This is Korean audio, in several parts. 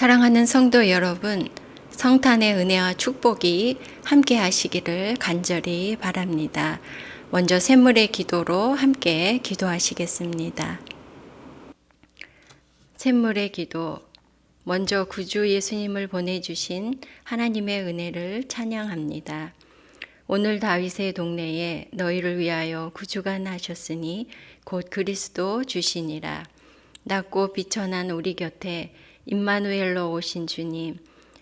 사랑하는 성도 여러분, 성탄의 은혜와 축복이 함께 하시기를 간절히 바랍니다. 먼저 샘물의 기도로 함께 기도하시겠습니다. 샘물의 기도. 먼저 구주 예수님을 보내주신 하나님의 은혜를 찬양합니다. 오늘 다윗의 동네에 너희를 위하여 구주가 나셨으니 곧 그리스도 주시니라. 낮고 비천한 우리 곁에 임마누엘로 오신 주님,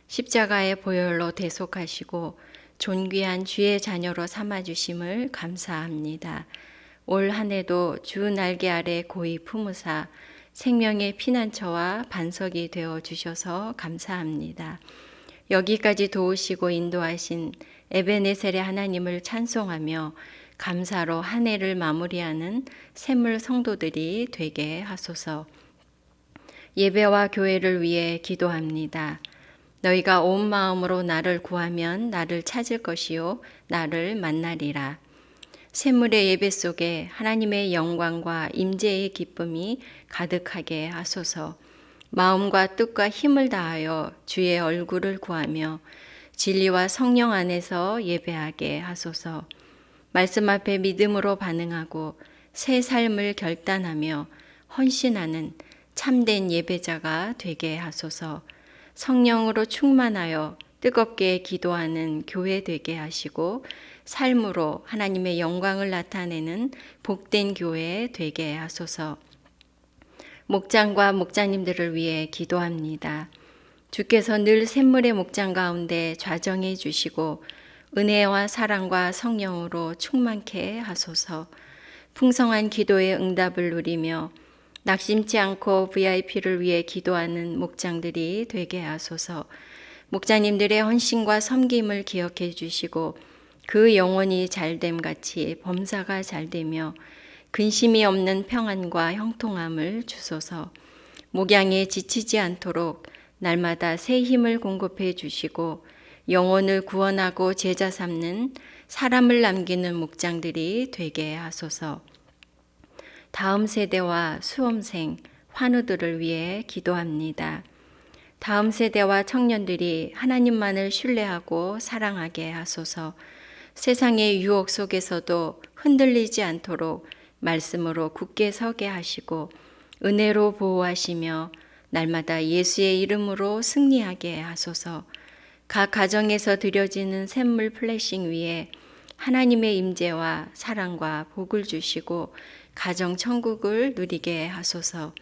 십자가의 보혈로 대속하시고 존귀한 주의 자녀로 삼아주심을 감사합니다. 올 한 해도 주 날개 아래 고이 품으사 생명의 피난처와 반석이 되어 주셔서 감사합니다. 여기까지 도우시고 인도하신 에베네셀의 하나님을 찬송하며 감사로 한 해를 마무리하는 샘물 성도들이 되게 하소서. 예배와 교회를 위해 기도합니다. 너희가 온 마음으로 나를 구하면 나를 찾을 것이요 나를 만나리라. 샘물의 예배 속에 하나님의 영광과 임재의 기쁨이 가득하게 하소서. 마음과 뜻과 힘을 다하여 주의 얼굴을 구하며 진리와 성령 안에서 예배하게 하소서. 말씀 앞에 믿음으로 반응하고 새 삶을 결단하며 헌신하는 참된 예배자가 되게 하소서. 성령으로 충만하여 뜨겁게 기도하는 교회 되게 하시고 삶으로 하나님의 영광을 나타내는 복된 교회 되게 하소서. 목장과 목자님들을 위해 기도합니다. 주께서 늘 샘물의 목장 가운데 좌정해 주시고 은혜와 사랑과 성령으로 충만케 하소서. 풍성한 기도의 응답을 누리며 낙심치 않고 VIP를 위해 기도하는 목장들이 되게 하소서. 목자님들의 헌신과 섬김을 기억해 주시고 그 영혼이 잘됨 같이 범사가 잘되며 근심이 없는 평안과 형통함을 주소서. 목양에 지치지 않도록 날마다 새 힘을 공급해 주시고 영혼을 구원하고 제자 삼는 사람을 남기는 목장들이 되게 하소서. 다음 세대와 수험생, 환우들을 위해 기도합니다. 다음 세대와 청년들이 하나님만을 신뢰하고 사랑하게 하소서. 세상의 유혹 속에서도 흔들리지 않도록 말씀으로 굳게 서게 하시고 은혜로 보호하시며 날마다 예수의 이름으로 승리하게 하소서. 각 가정에서 드려지는 샘물 플래싱 위에 하나님의 임재와 사랑과 복을 주시고 가정 천국을 누리게 하소서.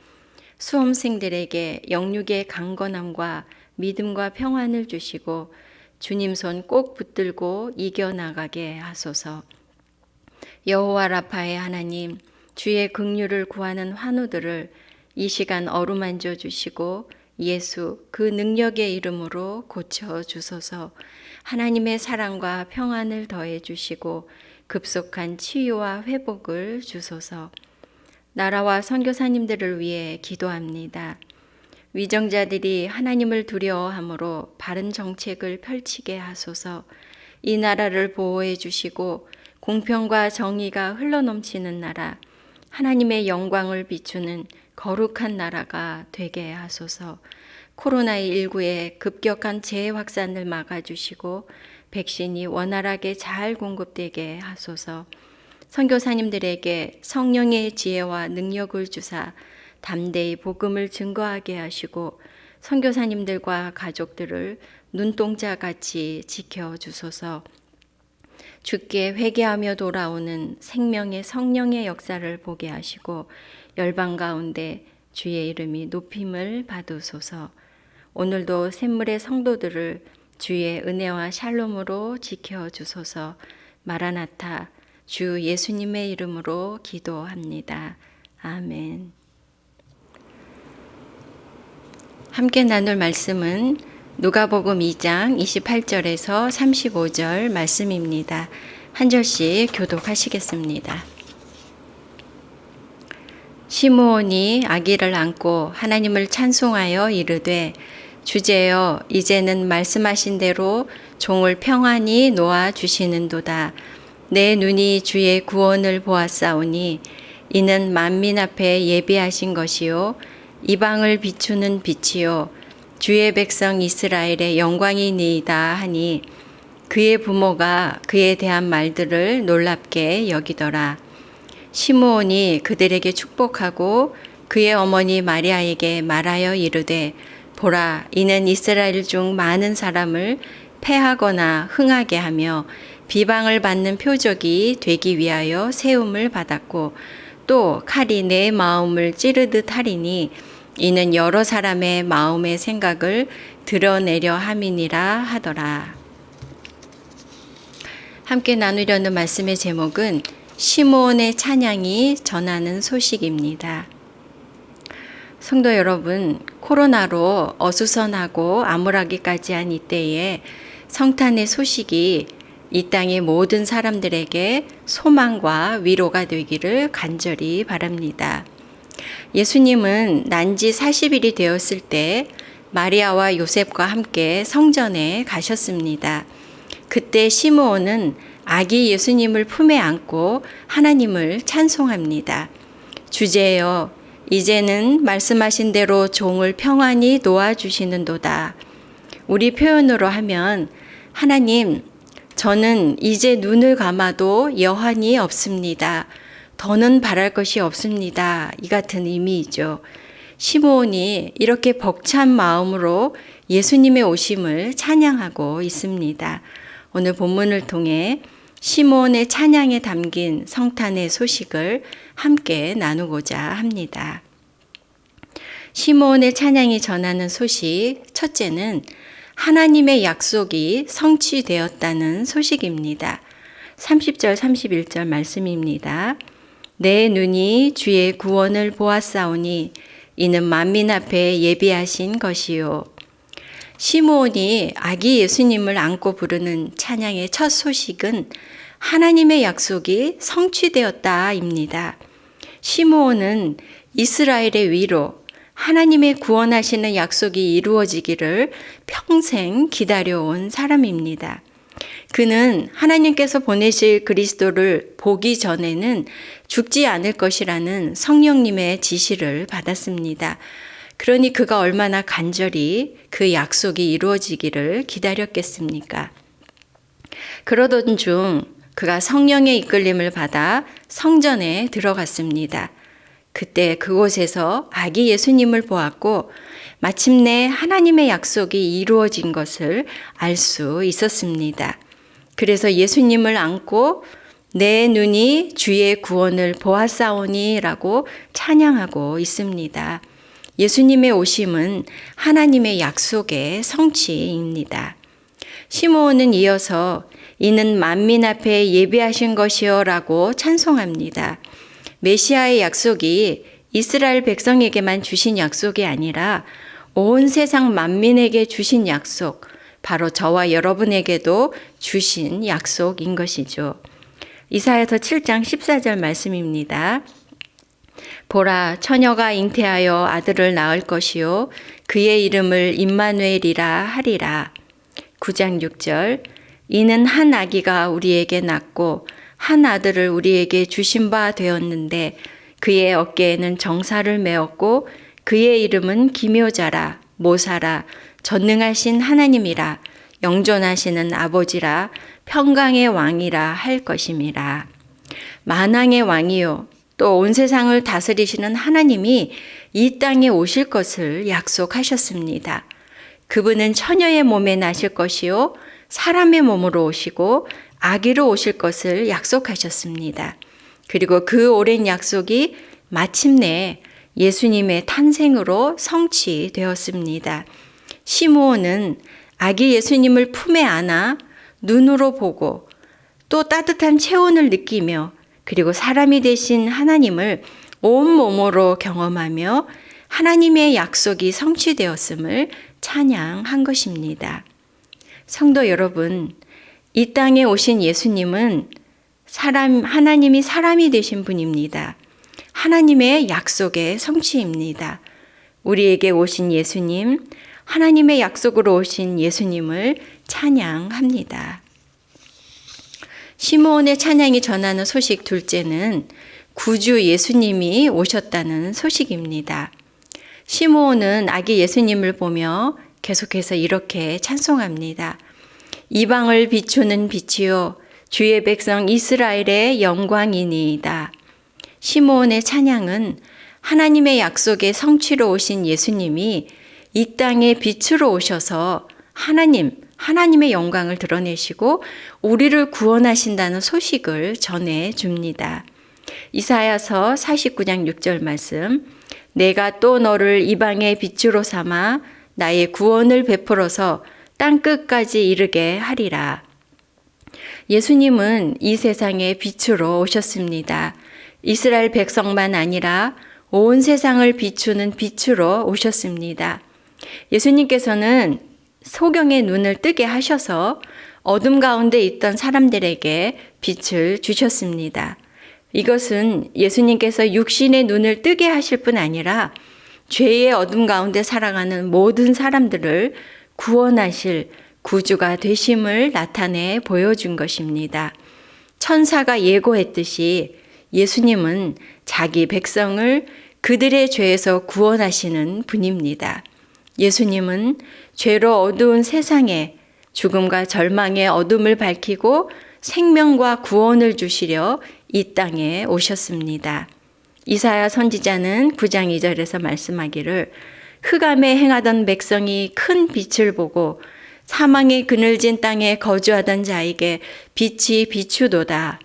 수험생들에게 영육의 강건함과 믿음과 평안을 주시고 주님 손 꼭 붙들고 이겨나가게 하소서. 여호와 라파의 하나님, 주의 긍휼을 구하는 환우들을 이 시간 어루만져 주시고 예수 그 능력의 이름으로 고쳐 주소서. 하나님의 사랑과 평안을 더해 주시고 급속한 치유와 회복을 주소서. 나라와 선교사님들을 위해 기도합니다. 위정자들이 하나님을 두려워함으로 바른 정책을 펼치게 하소서. 이 나라를 보호해 주시고 공평과 정의가 흘러넘치는 나라, 하나님의 영광을 비추는 거룩한 나라가 되게 하소서. 코로나19의 급격한 재확산을 막아주시고 백신이 원활하게 잘 공급되게 하소서. 선교사님들에게 성령의 지혜와 능력을 주사 담대히 복음을 증거하게 하시고 선교사님들과 가족들을 눈동자같이 지켜주소서. 주께 회개하며 돌아오는 생명의 성령의 역사를 보게 하시고 열방 가운데 주의 이름이 높임을 받으소서. 오늘도 샘물의 성도들을 주의 은혜와 샬롬으로 지켜주소서. 마라나타 주 예수님의 이름으로 기도합니다. 아멘. 함께 나눌 말씀은 누가복음 2장 28절에서 35절 말씀입니다. 한 절씩 교독하시겠습니다. 시므온이 아기를 안고 하나님을 찬송하여 이르되 주제여 이제는 말씀하신 대로 종을 평안히 놓아 주시는도다. 내 눈이 주의 구원을 보았사오니 이는 만민 앞에 예비하신 것이요 이방을 비추는 빛이요 주의 백성 이스라엘의 영광이니이다 하니 그의 부모가 그에 대한 말들을 놀랍게 여기더라. 시므온이 그들에게 축복하고 그의 어머니 마리아에게 말하여 이르되 보라, 이는 이스라엘 중 많은 사람을 패하거나 흥하게 하며 비방을 받는 표적이 되기 위하여 세움을 받았고 또 칼이 내 마음을 찌르듯 하리니 이는 여러 사람의 마음의 생각을 드러내려 함이니라 하더라. 함께 나누려는 말씀의 제목은 시므온의 찬양이 전하는 소식입니다. 성도 여러분, 코로나로 어수선하고 암울하기까지 한 이때에 성탄의 소식이 이 땅의 모든 사람들에게 소망과 위로가 되기를 간절히 바랍니다. 예수님은 난지 40일이 되었을 때 마리아와 요셉과 함께 성전에 가셨습니다. 그때 시므온은 아기 예수님을 품에 안고 하나님을 찬송합니다. 주제여, 이제는 말씀하신 대로 종을 평안히 놓아주시는도다. 우리 표현으로 하면 하나님, 저는 이제 눈을 감아도 여한이 없습니다. 더는 바랄 것이 없습니다. 이 같은 의미이죠. 시므온이 이렇게 벅찬 마음으로 예수님의 오심을 찬양하고 있습니다. 오늘 본문을 통해 시므온의 찬양에 담긴 성탄의 소식을 함께 나누고자 합니다. 시므온의 찬양이 전하는 소식, 첫째는 하나님의 약속이 성취되었다는 소식입니다. 30절 31절 말씀입니다. 내 눈이 주의 구원을 보았사오니 이는 만민 앞에 예비하신 것이요. 시므온이 아기 예수님을 안고 부르는 찬양의 첫 소식은 하나님의 약속이 성취되었다입니다. 시므온은 이스라엘의 위로 하나님의 구원하시는 약속이 이루어지기를 평생 기다려온 사람입니다. 그는 하나님께서 보내실 그리스도를 보기 전에는 죽지 않을 것이라는 성령님의 지시를 받았습니다. 그러니 그가 얼마나 간절히 그 약속이 이루어지기를 기다렸겠습니까? 그러던 중 그가 성령의 이끌림을 받아 성전에 들어갔습니다. 그때 그곳에서 아기 예수님을 보았고 마침내 하나님의 약속이 이루어진 것을 알 수 있었습니다. 그래서 예수님을 안고 내 눈이 주의 구원을 보았사오니 라고 찬양하고 있습니다. 예수님의 오심은 하나님의 약속의 성취입니다. 시므온은 이어서 이는 만민 앞에 예비하신 것이요 라고 찬송합니다. 메시아의 약속이 이스라엘 백성에게만 주신 약속이 아니라 온 세상 만민에게 주신 약속, 바로 저와 여러분에게도 주신 약속인 것이죠. 이사야서 7장 14절 말씀입니다. 보라, 처녀가 잉태하여 아들을 낳을 것이요 그의 이름을 임마누엘이라 하리라. 9장 6절 이는 한 아기가 우리에게 낳고 한 아들을 우리에게 주신 바 되었는데 그의 어깨에는 정사를 메었고 그의 이름은 기묘자라 모사라 전능하신 하나님이라 영존하시는 아버지라 평강의 왕이라 할 것임이라. 만왕의 왕이요 또 온 세상을 다스리시는 하나님이 이 땅에 오실 것을 약속하셨습니다. 그분은 처녀의 몸에 나실 것이요 사람의 몸으로 오시고 아기로 오실 것을 약속하셨습니다. 그리고 그 오랜 약속이 마침내 예수님의 탄생으로 성취되었습니다. 시므온은 아기 예수님을 품에 안아 눈으로 보고 또 따뜻한 체온을 느끼며 그리고 사람이 되신 하나님을 온몸으로 경험하며 하나님의 약속이 성취되었음을 찬양한 것입니다. 성도 여러분, 이 땅에 오신 예수님은 하나님이 사람이 되신 분입니다. 하나님의 약속의 성취입니다. 우리에게 오신 예수님, 하나님의 약속으로 오신 예수님을 찬양합니다. 시므온의 찬양이 전하는 소식 둘째는 구주 예수님이 오셨다는 소식입니다. 시므온은 아기 예수님을 보며 계속해서 이렇게 찬송합니다. 이방을 비추는 빛이요 주의 백성 이스라엘의 영광이니이다. 시므온의 찬양은 하나님의 약속의 성취로 오신 예수님이 이 땅에 빛으로 오셔서 하나님의 영광을 드러내시고 우리를 구원하신다는 소식을 전해 줍니다. 이사야서 49장 6절 말씀, 내가 또 너를 이방의 빛으로 삼아 나의 구원을 베풀어서 땅 끝까지 이르게 하리라. 예수님은 이 세상에 빛으로 오셨습니다. 이스라엘 백성만 아니라 온 세상을 비추는 빛으로 오셨습니다. 예수님께서는 소경의 눈을 뜨게 하셔서 어둠 가운데 있던 사람들에게 빛을 주셨습니다. 이것은 예수님께서 육신의 눈을 뜨게 하실 뿐 아니라 죄의 어둠 가운데 살아가는 모든 사람들을 구원하실 구주가 되심을 나타내 보여준 것입니다. 천사가 예고했듯이 예수님은 자기 백성을 그들의 죄에서 구원하시는 분입니다. 예수님은 죄로 어두운 세상에 죽음과 절망의 어둠을 밝히고 생명과 구원을 주시려 이 땅에 오셨습니다. 이사야 선지자는 9장 2절에서 말씀하기를 흑암에 행하던 백성이 큰 빛을 보고 사망의 그늘진 땅에 거주하던 자에게 빛이 비추도다.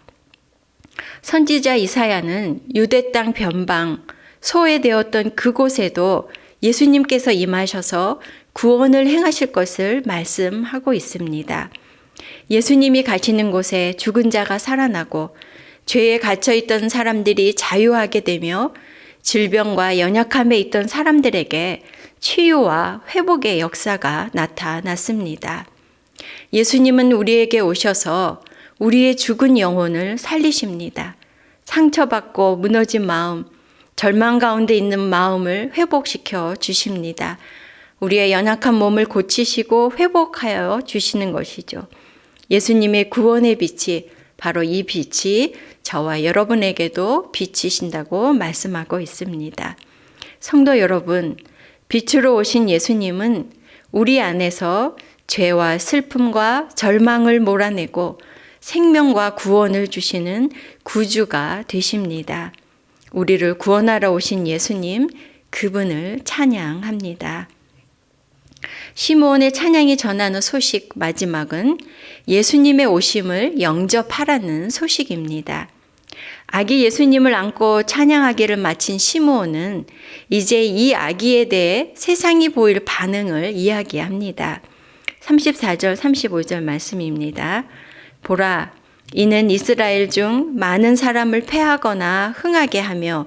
선지자 이사야는 유대 땅 변방, 소외되었던 그곳에도 예수님께서 임하셔서 구원을 행하실 것을 말씀하고 있습니다. 예수님이 가시는 곳에 죽은 자가 살아나고 죄에 갇혀있던 사람들이 자유하게 되며 질병과 연약함에 있던 사람들에게 치유와 회복의 역사가 나타났습니다. 예수님은 우리에게 오셔서 우리의 죽은 영혼을 살리십니다. 상처받고 무너진 마음, 절망 가운데 있는 마음을 회복시켜 주십니다. 우리의 연약한 몸을 고치시고 회복하여 주시는 것이죠. 예수님의 구원의 빛이 바로 이 빛이 저와 여러분에게도 비치신다고 말씀하고 있습니다. 성도 여러분, 빛으로 오신 예수님은 우리 안에서 죄와 슬픔과 절망을 몰아내고 생명과 구원을 주시는 구주가 되십니다. 우리를 구원하러 오신 예수님, 그분을 찬양합니다. 시므온의 찬양이 전하는 소식 마지막은 예수님의 오심을 영접하라는 소식입니다. 아기 예수님을 안고 찬양하기를 마친 시므온은 이제 이 아기에 대해 세상이 보일 반응을 이야기합니다. 34절 35절 말씀입니다. 보라, 이는 이스라엘 중 많은 사람을 패하거나 흥하게 하며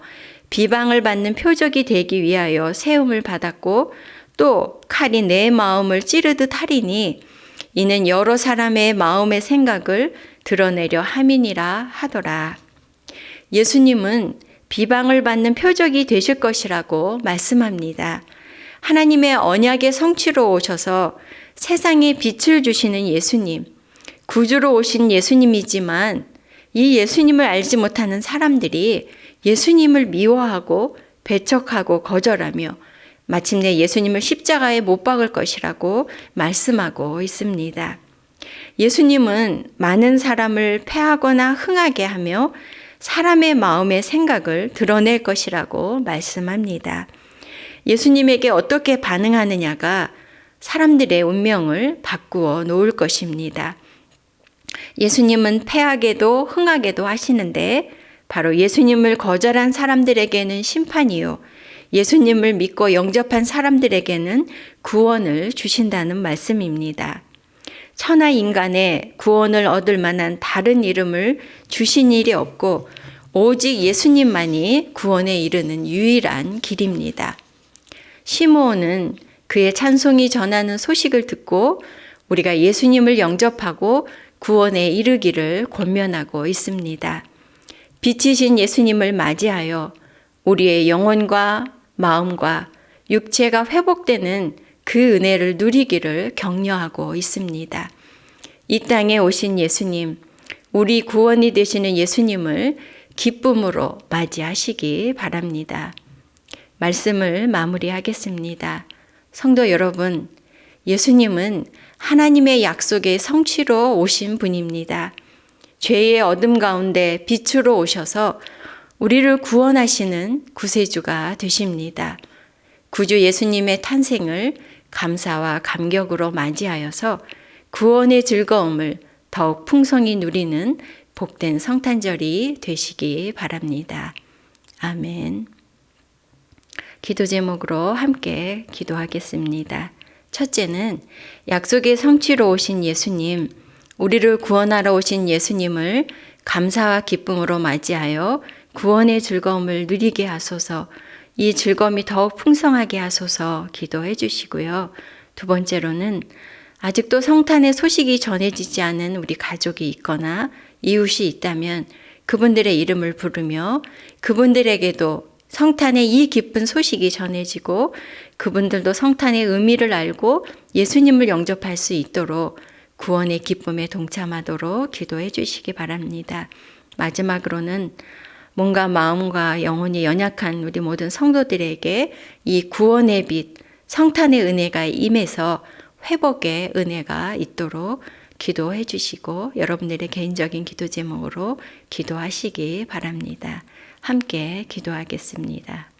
비방을 받는 표적이 되기 위하여 세움을 받았고 또 칼이 내 마음을 찌르듯 하리니 이는 여러 사람의 마음의 생각을 드러내려 함이니라 하더라. 예수님은 비방을 받는 표적이 되실 것이라고 말씀합니다. 하나님의 언약의 성취로 오셔서 세상에 빛을 주시는 예수님, 구주로 오신 예수님이지만 이 예수님을 알지 못하는 사람들이 예수님을 미워하고 배척하고 거절하며 마침내 예수님을 십자가에 못 박을 것이라고 말씀하고 있습니다. 예수님은 많은 사람을 패하거나 흥하게 하며 사람의 마음의 생각을 드러낼 것이라고 말씀합니다. 예수님에게 어떻게 반응하느냐가 사람들의 운명을 바꾸어 놓을 것입니다. 예수님은 패하게도 흥하게도 하시는데 바로 예수님을 거절한 사람들에게는 심판이요, 예수님을 믿고 영접한 사람들에게는 구원을 주신다는 말씀입니다. 천하 인간의 구원을 얻을 만한 다른 이름을 주신 일이 없고 오직 예수님만이 구원에 이르는 유일한 길입니다. 시므온은 그의 찬송이 전하는 소식을 듣고 우리가 예수님을 영접하고 구원에 이르기를 권면하고 있습니다. 빛이신 예수님을 맞이하여 우리의 영혼과 마음과 육체가 회복되는 그 은혜를 누리기를 격려하고 있습니다. 이 땅에 오신 예수님, 우리 구원이 되시는 예수님을 기쁨으로 맞이하시기 바랍니다. 말씀을 마무리하겠습니다. 성도 여러분, 예수님은 하나님의 약속의 성취로 오신 분입니다. 죄의 어둠 가운데 빛으로 오셔서 우리를 구원하시는 구세주가 되십니다. 구주 예수님의 탄생을 감사와 감격으로 맞이하여서 구원의 즐거움을 더욱 풍성히 누리는 복된 성탄절이 되시기 바랍니다. 아멘. 기도 제목으로 함께 기도하겠습니다. 첫째는 약속의 성취로 오신 예수님, 우리를 구원하러 오신 예수님을 감사와 기쁨으로 맞이하여 구원의 즐거움을 누리게 하소서, 이 즐거움이 더욱 풍성하게 하소서 기도해 주시고요. 두 번째로는 아직도 성탄의 소식이 전해지지 않은 우리 가족이 있거나 이웃이 있다면 그분들의 이름을 부르며 그분들에게도 성탄의 이 기쁜 소식이 전해지고 그분들도 성탄의 의미를 알고 예수님을 영접할 수 있도록 구원의 기쁨에 동참하도록 기도해 주시기 바랍니다. 마지막으로는 몸과 마음과 영혼이 연약한 우리 모든 성도들에게 이 구원의 빛, 성탄의 은혜가 임해서 회복의 은혜가 있도록 기도해 주시고 여러분들의 개인적인 기도 제목으로 기도하시기 바랍니다. 함께 기도하겠습니다.